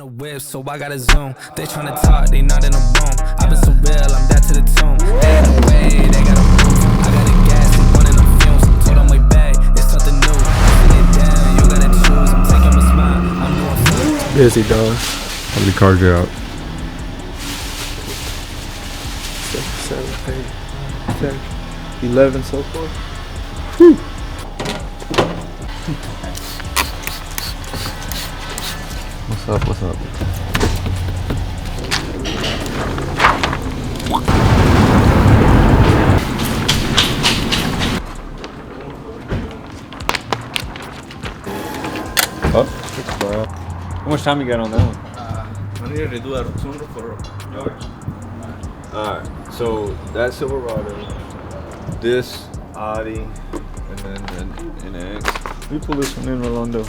in a whip, so I gotta zoom. They tryna talk, they not in a room. I've been so real, I'm dead to the tomb. They in a way, they gotta move. I got a gas, they running on fumes. Told on my bag, it's something new. Sit it down, you gotta choose. I'm taking my spot, I'm doing food. Busy dog. How many cars you out? 7, 8, 10, 11 so far. Whew. What's up? What's up? Oh, how much time you got on that one? I needed to do that sunroof for Alright, so that Silverado, this Audi, and then NX. Let me pull this one in, Rolando.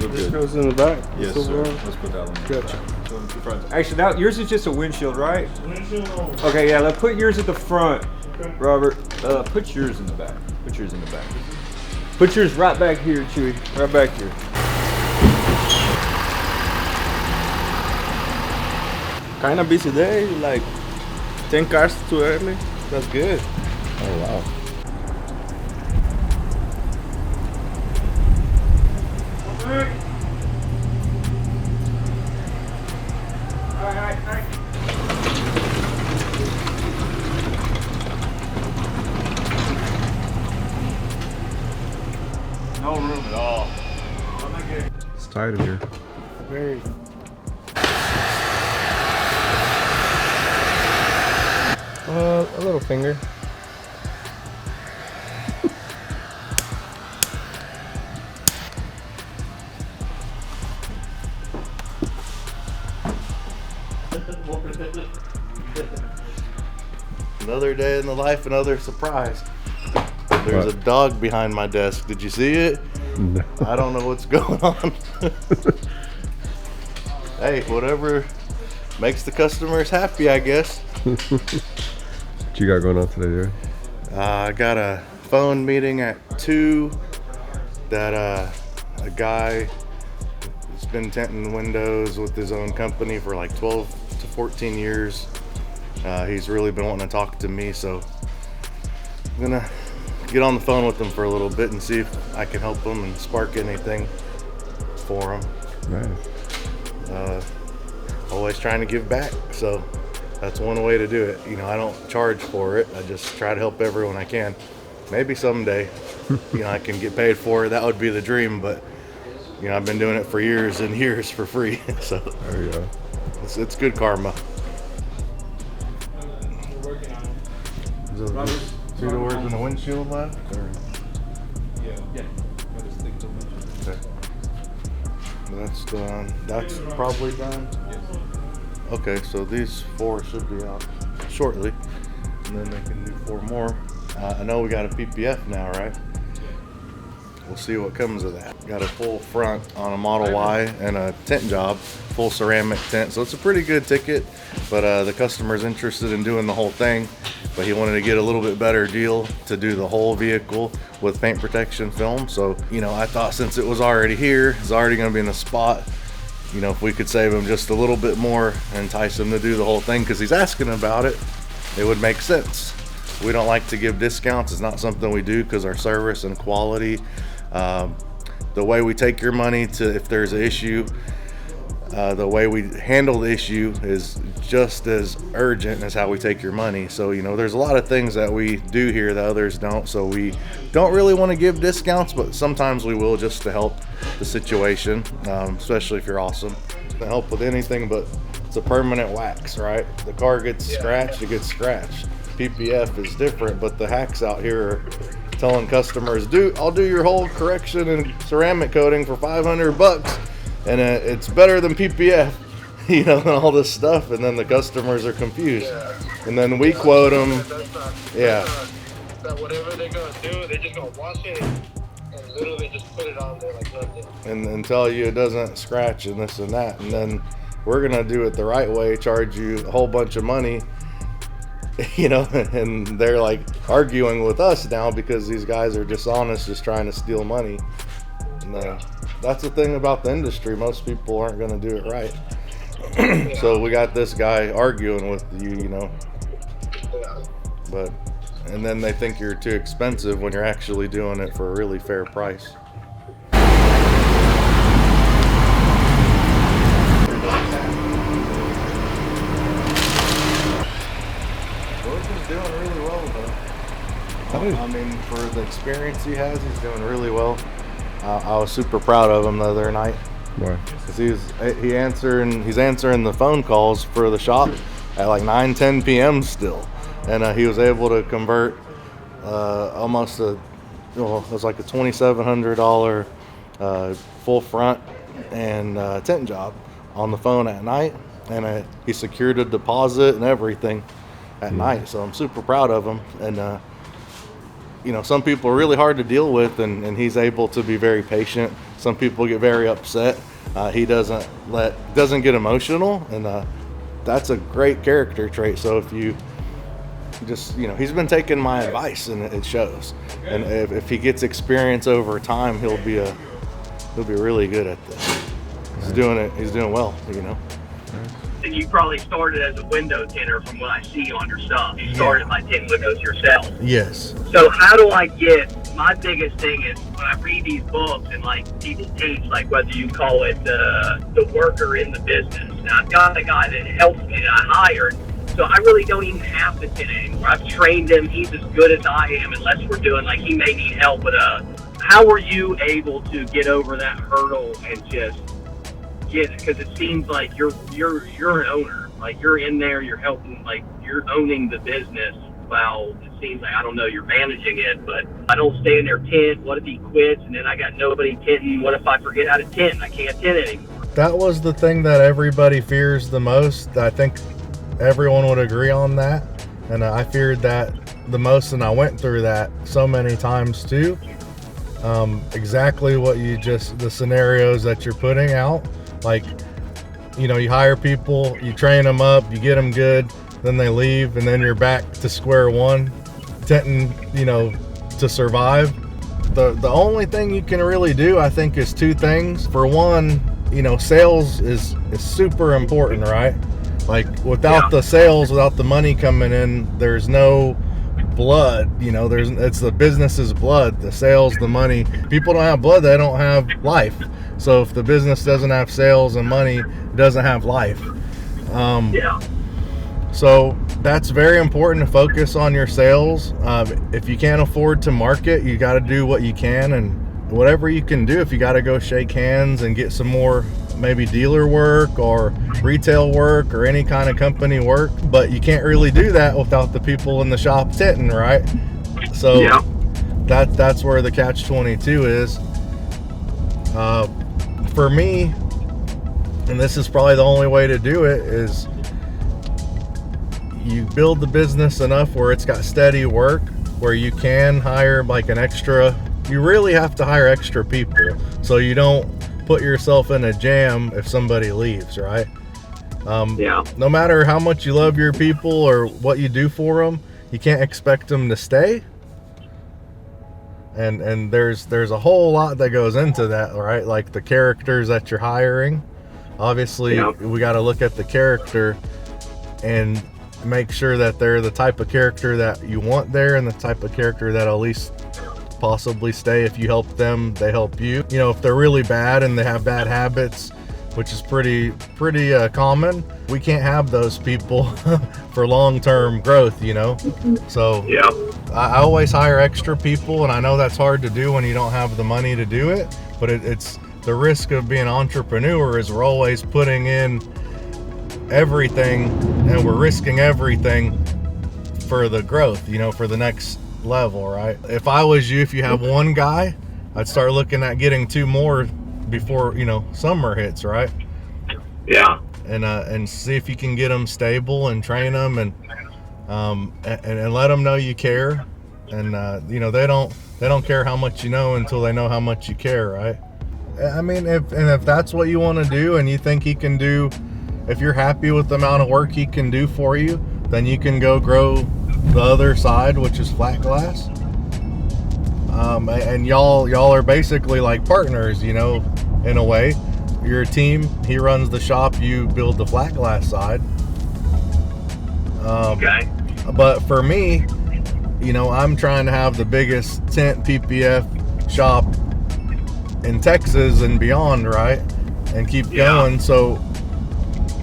This goes in the back. Yes, sir. Let's put that one in. Gotcha. Actually, that yours is just a windshield, right? Windshield only. Okay, yeah. Let's put yours at the front, Okay. Robert. Put yours in the back. Put yours in the back. Put yours right back here, Chewy. Right back here. Kind of busy day, like 10 cars too early. That's good. Oh wow. No room at all. It's tight in here. Very. A little finger. Another day in the life, another surprise. There's a dog behind my desk. Did you see it? No. I don't know what's going on. Hey, whatever makes the customers happy, I guess. What you got going on today, Jerry? I got a phone meeting at 2 that a guy has been tinting windows with his own company for like 12 to 14 years. He's really been wanting to talk to me, so I'm gonna get on the phone with him for a little bit and see if I can help him and spark anything for him. Nice. Always trying to give back, so that's one way to do it. You know, I don't charge for it. I just try to help everyone I can. Maybe someday, I can get paid for it. That would be the dream, but I've been doing it for years and years for free. So There you go. it's good karma. Two doors and a windshield left? Or? Yeah. Okay. That's done. That's probably done. Okay, so these 4 should be out shortly, and then they can do 4 more. I know we got a PPF now, right? We'll see what comes of that. Got a full front on a Model Y and a tint job, full ceramic tint, so it's a pretty good ticket, but the customer's interested in doing the whole thing, but he wanted to get a little bit better deal to do the whole vehicle with paint protection film. So, I thought since it was already here, it's already gonna be in a spot, if we could save him just a little bit more, entice him to do the whole thing, because he's asking about it, it would make sense. We don't like to give discounts. It's not something we do because our service and quality, the way we take your money to if there's an issue, the way we handle the issue is just as urgent as how we take your money. So, there's a lot of things that we do here that others don't. So we don't really want to give discounts, but sometimes we will just to help the situation, especially if you're awesome. To help with anything, but it's a permanent wax, right? The car gets scratched, it gets scratched. PPF is different, but the hacks out here are telling customers, I'll do your whole correction and ceramic coating for $500, and it's better than PPF, and all this stuff, and then the customers are confused. And then we quote them, that whatever they're gonna do, they're just gonna wash it and literally just put it on there like nothing. and tell you it doesn't scratch and this and that, and then we're gonna do it the right way, charge you a whole bunch of money, and they're like arguing with us now because these guys are dishonest, just trying to steal money. And that's the thing about the industry. Most people aren't going to do it right. So we got this guy arguing with you, you know. But, and then they think you're too expensive when you're actually doing it for a really fair price. George is doing really well, though. I mean, for the experience he has, he's doing really well. I was super proud of him the other night. Why? Because he's answering the phone calls for the shop at like 9-10 p.m. still, and he was able to convert almost it was like a $2,700 full front and tint job on the phone at night, and he secured a deposit and everything at night. So I'm super proud of him, and you know, some people are really hard to deal with, and he's able to be very patient. Some people get very upset. He doesn't get emotional, and that's a great character trait. So if you just, you know, he's been taking my advice, and it shows. And if he gets experience over time, he'll be really good at this. He's doing well, you know. And you probably started as a window tinter from what I see on your stuff. You started by tinting windows yourself. Yes. So how do I get, my biggest thing is when I read these books and like people teach, like whether you call it the worker in the business. Now I've got a guy that helps me that I hired, so I really don't even have to tint anymore. I've trained him, he's as good as I am, unless we're doing, like he may need help with how were you able to get over that hurdle and just get, because it seems like you're an owner, like you're in there, you're helping, like you're owning the business. Well, it seems like, I don't know, you're managing it, but I don't stay in there tint. What if he quits and then I got nobody tinting? What if I forget how to tint and I can't tint anymore? That was the thing that everybody fears the most. I think everyone would agree on that, and I feared that the most, and I went through that so many times too. Exactly what the scenarios that you're putting out. Like, you know, you hire people, you train them up, you get them good, then they leave, and then you're back to square one, tinting, you know, to survive. The only thing you can really do, I think, is two things. For one, you know, sales is super important, right? Like, without the sales, without the money coming in, there's no blood, you know, it's the business's blood, the sales, the money. People don't have blood, they don't have life. So if the business doesn't have sales and money, it doesn't have life. So that's very important to focus on your sales. If you can't afford to market, you got to do what you can, and whatever you can do. If you got to go shake hands and get some more maybe dealer work or retail work or any kind of company work, but you can't really do that without the people in the shop tinting, right? So that's where the catch-22 is. For me, and this is probably the only way to do it, is you build the business enough where it's got steady work, where you can hire like an extra, you really have to hire extra people so you don't put yourself in a jam if somebody leaves, right? No matter how much you love your people or what you do for them, you can't expect them to stay. And there's a whole lot that goes into that, right? Like the characters that you're hiring. Obviously, we got to look at the character and make sure that they're the type of character that you want there, and the type of character that'll at least possibly stay. If you help them, they help you. You know, if they're really bad and they have bad habits, which is pretty common, we can't have those people for long-term growth, you know? So I always hire extra people, and I know that's hard to do when you don't have the money to do it, but it's the risk of being an entrepreneur is we're always putting in everything and we're risking everything for the growth, you know, for the next level, right? If I was you, if you have one guy, I'd start looking at getting two more before, you know, summer hits, right? And see if you can get them stable and train them, and let them know you care. And you know, they don't care how much you know until they know how much you care, right? I mean, if that's what you want to do, and you think he can do, if you're happy with the amount of work he can do for you, then you can go grow the other side, which is flat glass. And y'all are basically like partners, you know. in a way. You're a team. He runs the shop. You build the flat glass side. Okay. But for me, you know, I'm trying to have the biggest tint PPF shop in Texas and beyond, right? And keep going. So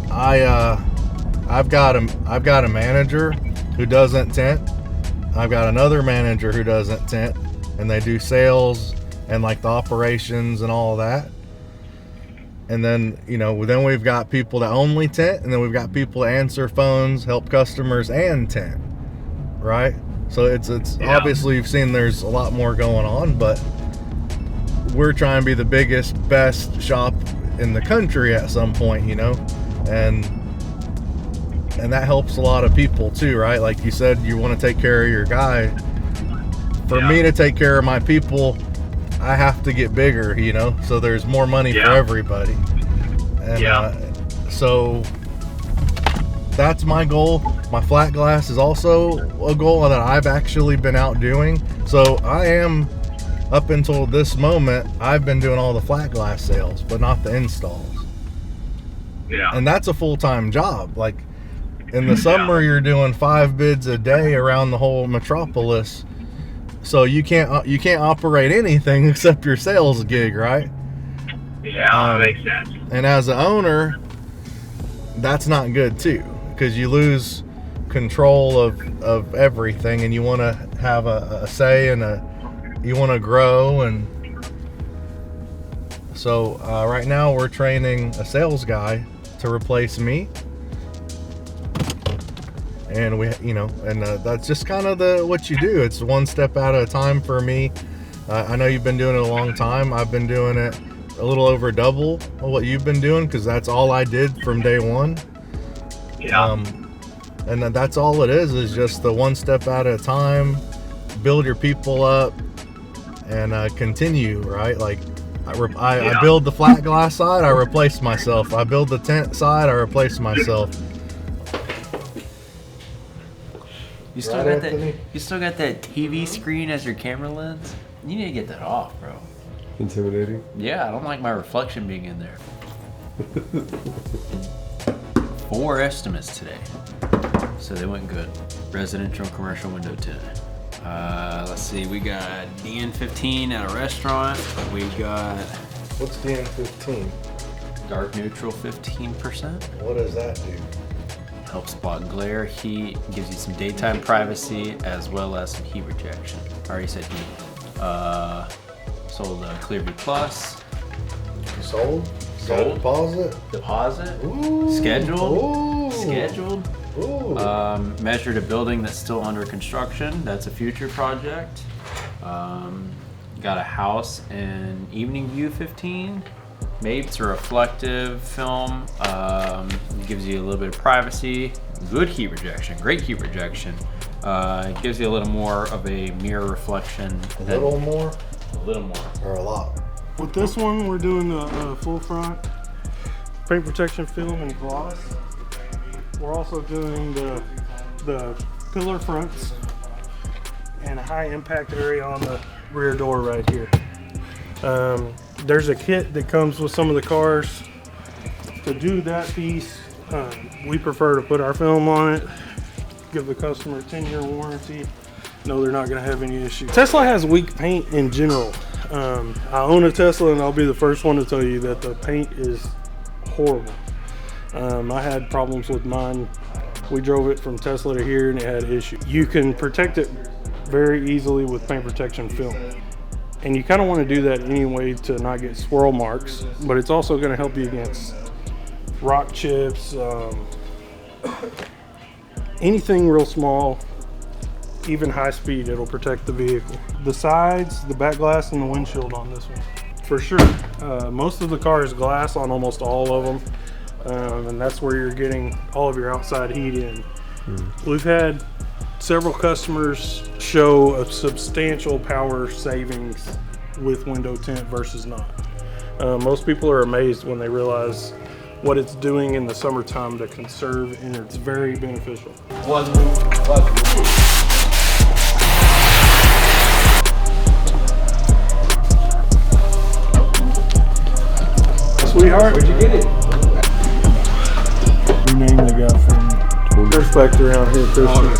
I've got a manager who doesn't tint. I've got another manager who doesn't tint, and they do sales and like the operations and all of that. And then, you know, then we've got people that only tint, and then we've got people that answer phones, help customers, and tint, right? So it's obviously you've seen there's a lot more going on, but we're trying to be the biggest, best shop in the country at some point, you know, and that helps a lot of people too, right? Like you said, you want to take care of your guy. For me to take care of my people, I have to get bigger, you know, so there's more money for everybody. And so that's my goal. My flat glass is also a goal that I've actually been out doing. So I am, up until this moment, I've been doing all the flat glass sales, but not the installs. Yeah. And that's a full-time job. Like in the summer, you're doing 5 bids a day around the whole metropolis. So you can't operate anything except your sales gig, right? Yeah, that makes sense. And as an owner, that's not good too, because you lose control of everything, and you want to have a say and you want to grow. And so right now we're training a sales guy to replace me. And we, you know, and that's just kind of what you do. It's one step at a time for me. I know you've been doing it a long time. I've been doing it a little over double of what you've been doing, because that's all I did from day one. Yeah. And that's all it is just the one step at a time. Build your people up and continue, right? Like I build the flat glass side, I replace myself. I build the tent side, I replace myself. You still got that? You still got that TV screen as your camera lens? You need to get that off, bro. Intimidating? Yeah, I don't like my reflection being in there. 4 estimates today, so they went good. Residential and commercial window tint. Let's see, we got DN15 at a restaurant. We got What's DN15? dark neutral 15%. What does that do? Helps block glare, heat, gives you some daytime privacy, as well as some heat rejection. I already said heat. Sold Clearview Plus. Sold? Sold. Deposit? Deposit. Ooh. Scheduled. Ooh. Scheduled. Ooh. Measured a building that's still under construction. That's a future project. Got a house in Evening View 15. Maybe it's a reflective film. Gives you a little bit of privacy. Good heat rejection. Great heat rejection. It gives you a little more of a mirror reflection. A little more? A little more. Or a lot? With this one, we're doing a full front paint protection film and gloss. We're also doing the pillar fronts and a high impact area on the rear door right here. There's a kit that comes with some of the cars. To do that piece, we prefer to put our film on it, give the customer a 10-year warranty, know they're not going to have any issues. Tesla has weak paint in general. I own a Tesla, and I'll be the first one to tell you that the paint is horrible. I had problems with mine. We drove it from Tesla to here and it had issues. You can protect it very easily with paint protection film. And you kind of want to do that anyway to not get swirl marks, but it's also going to help you against rock chips, anything real small, even high speed, it'll protect the vehicle. The sides, the back glass, and the windshield on this one. For sure. Most of the car is glass on almost all of them. And that's where you're getting all of your outside heat in. We've had several customers show a substantial power savings with window tint versus not. Most people are amazed when they realize what it's doing in the summertime to conserve, and it's very beneficial. Sweetheart. Where'd you get it? We named the guy from Respect around here, Christian.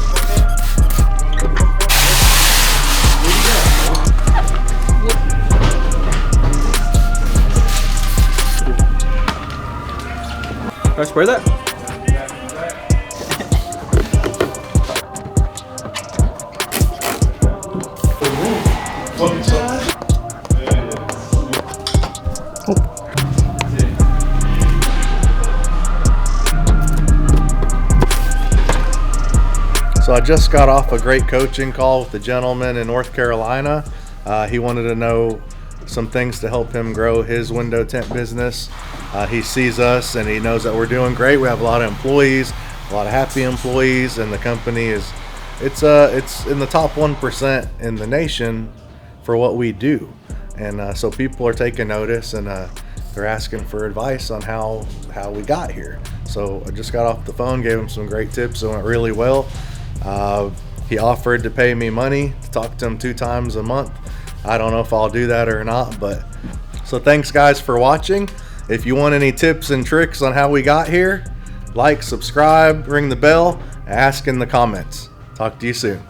Can I spray that? So I just got off a great coaching call with the gentleman in North Carolina. He wanted to know some things to help him grow his window tint business. He sees us and he knows that we're doing great. We have a lot of employees, a lot of happy employees, and the company is it's in the top 1% in the nation for what we do. And so people are taking notice, and they're asking for advice on how we got here. So I just got off the phone, gave him some great tips. It went really well. He offered to pay me money to talk to him 2 times a month. I don't know if I'll do that or not, but so thanks guys for watching. If you want any tips and tricks on how we got here, like, subscribe, ring the bell, ask in the comments. Talk to you soon.